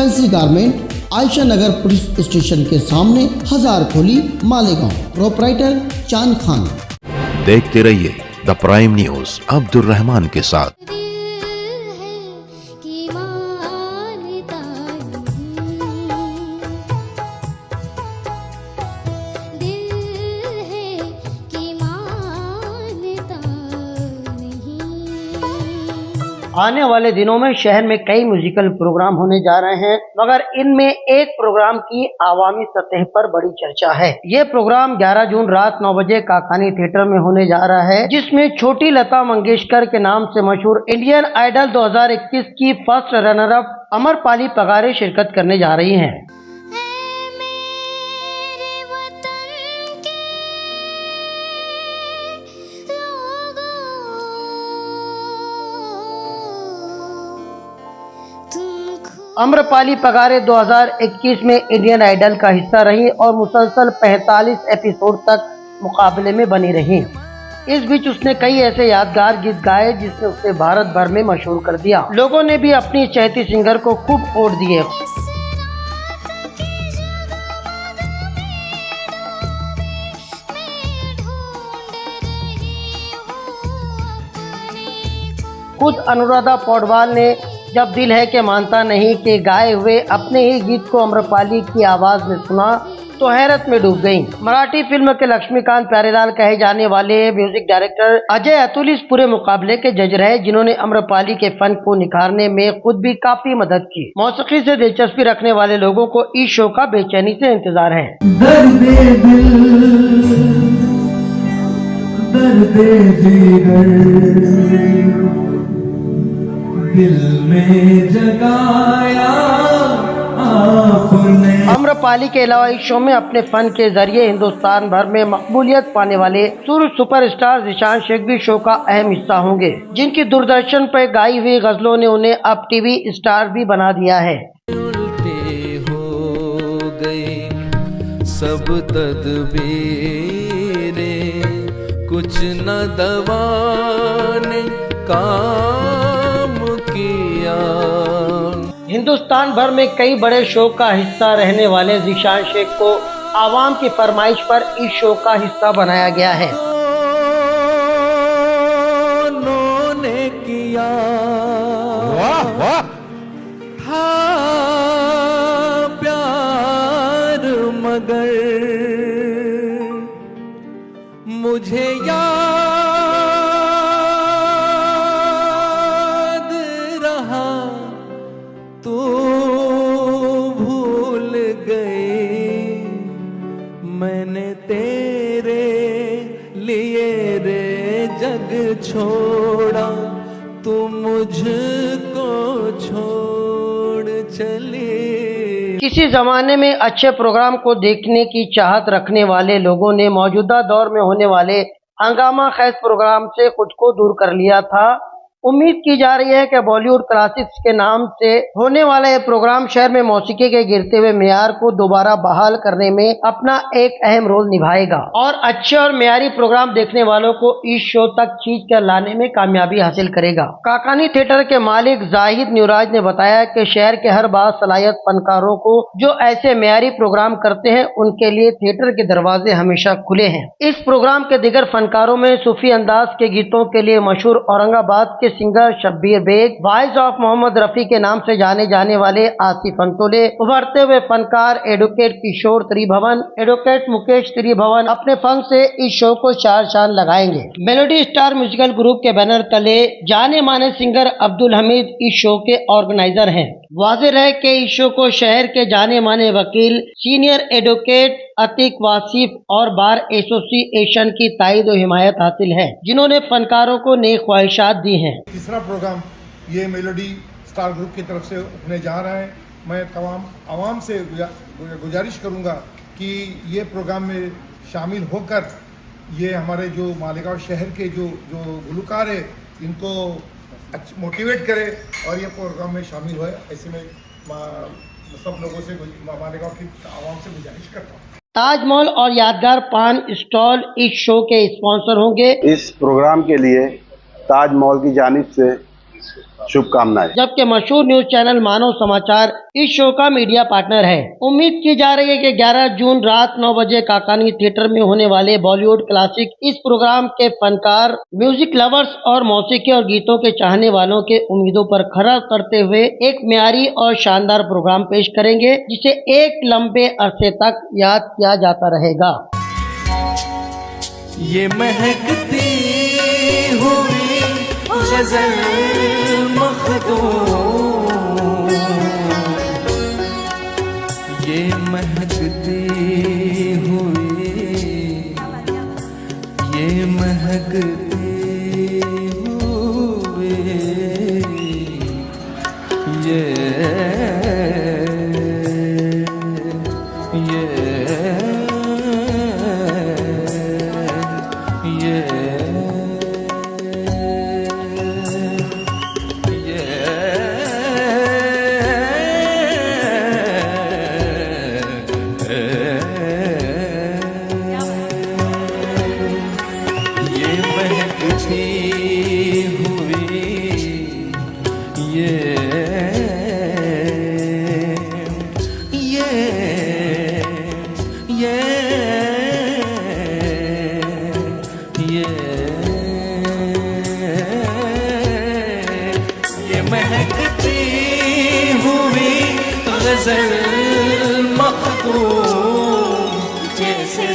Fancy garment, Ayesha नगर police station के सामने, हजारखोली, Malegaon. Proprietor चांद खान। देखते रहिए the prime news Abdul Rahman के साथ। आने वाले दिनों में शहर में कई म्यूजिकल प्रोग्राम होने जा रहे हैं, मगर इनमें एक प्रोग्राम की आवामी सतह पर बड़ी चर्चा है। ये प्रोग्राम 11 जून रात 9 बजे काकानी थिएटर में होने जा रहा है, जिसमें छोटी लता मंगेशकर के नाम से मशहूर इंडियन आइडल 2021 की first runner up Amrapali Pagare शिरकत करने जा रही हैं। अम्रपाली पगारे 2021 में इंडियन आइडल का हिस्सा रही और मुसलसल 45 एपिसोड तक मुकाबले में बनी रही। इस बीच उसने कई ऐसे यादगार गीत गाए जिसने उसे भारत भर में मशहूर कर दिया। लोगों ने भी अपनी चहेती सिंगर को खूब वोट दिए। खुद अनुराधा पौडवाल ने जब दिल है कि मानता नहीं के गाए हुए अपने ही गीत को अम्रपाली की आवाज में सुना तो हैरत में डूब गईं। मराठी फिल्म के लक्ष्मीकांत प्यारेलाल कहे जाने वाले म्यूजिक डायरेक्टर अजय अतुल इस पूरे मुकाबले के जज रहे, जिन्होंने अम्रपाली के फन को निखारने में खुद भी काफी मदद की। मौसीकी से दिलचस्पी रखने वाले लोगों को इस शो का बेचैनी से इंतजार है। दिल में जगाया आपने। अम्रपाली के अलावा इस शो में अपने फन के जरिए हिंदुस्तान भर में मकबूलियत पाने वाले सूर्य सुपरस्टार ज़ीशान शेख भी शो का अहम हिस्सा होंगे, जिनकी दूरदर्शन पर गाई हुई गजलों ने उन्हें अब टीवी स्टार भी बना दिया है। उल्टे हो गए सब तदबीरें, कुछ न दवा ने काम किया। हिंदुस्तान भर में कई बड़े शो का हिस्सा रहने वाले ज़ीशान शेख को आवाम की फरमाइश पर इस शो का हिस्सा बनाया गया है। उन्होंने किया था प्यार, मगर मुझे याद रहा तू भूल गए, मैंने तेरे लिए रे जग छोड़ा, तू मुझको छोड़ चले। किसी जमाने में अच्छे प्रोग्राम को देखने की चाहत रखने वाले लोगों ने मौजूदा दौर में होने वाले हंगामा खेज प्रोग्राम से खुद को दूर कर लिया था। उम्मीद की जा रही है कि बॉलीवुड क्लासिक्स के नाम से होने वाला ये प्रोग्राम शहर में मौसीकी के गिरते हुए मेयार को दोबारा बहाल करने में अपना एक अहम रोल निभाएगा और अच्छे और मेयारी प्रोग्राम देखने वालों को इस शो तक खींच कर लाने में कामयाबी हासिल करेगा। काकानी थिएटर के मालिक जाहिद न्यूराज ने बताया कि शहर के हर बासलाहियत फनकारों को जो ऐसे मेयारी प्रोग्राम करते हैं उनके लिए थिएटर के दरवाजे हमेशा खुले हैं। इस प्रोग्राम के दिगर फनकारों में सूफी अंदाज के गीतों के लिए मशहूर औरंगाबाद के singer Shabbir Beg, voice of Mohammad Rafi के नाम से जाने जाने वाले आसिफ अंतोले, उभरते हुए फनकार एडवोकेट किशोर त्रिभुवन, एडवोकेट मुकेश त्रिभुवन अपने फन से इस शो को चार चांद लगाएंगे। मेलोडी स्टार म्यूजिकल ग्रुप के बैनर तले जाने माने सिंगर अब्दुल हमीद इस शो के ऑर्गेनाइजर हैं। वाज़ेह है कि इस शो को शहर के जाने माने वकील सीनियर एडवोकेट अतीक वासिफ और बार एसोसिएशन की ताईद और हिमायत हासिल है, जिन्होंने फनकारों को नई ख्वाहिशात दी हैं। तीसरा प्रोग्राम ये मेलोडी स्टार ग्रुप की तरफ से होने जा रहा है। मैं तमाम आवाम से गुजारिश करूंगा कि ये प्रोग्राम में शामिल होकर ये हमारे जो मालेगांव शहर के जो गुलकार है इनको मोटिवेट करे और ये प्रोग्राम में शामिल हुए। ऐसे में सब लोगों से मालेगांव की आवाम से गुजारिश करता हूँ। ताजमहल और यादगार पान स्टॉल इस शो के स्पॉन्सर होंगे। इस प्रोग्राम के लिए ताजमहल की जानिब से शुभकामनाएं। जबकि मशहूर न्यूज चैनल मानव समाचार इस शो का मीडिया पार्टनर है। उम्मीद की जा रही है कि 11 जून रात 9 बजे काकानी थिएटर में होने वाले बॉलीवुड क्लासिक इस प्रोग्राम के फनकार, म्यूजिक लवर्स और मौसीकी और गीतों के चाहने वालों के उम्मीदों पर खरा उतरते हुए एक म्यारी और शानदार प्रोग्राम पेश करेंगे, जिसे एक लंबे अरसे तक याद किया जाता रहेगा। ये महकती हुई गज़ल मखदूम, ये महकती हुई, ये महकती हुई, महकती हुई गज़ल मखदूम, जैसे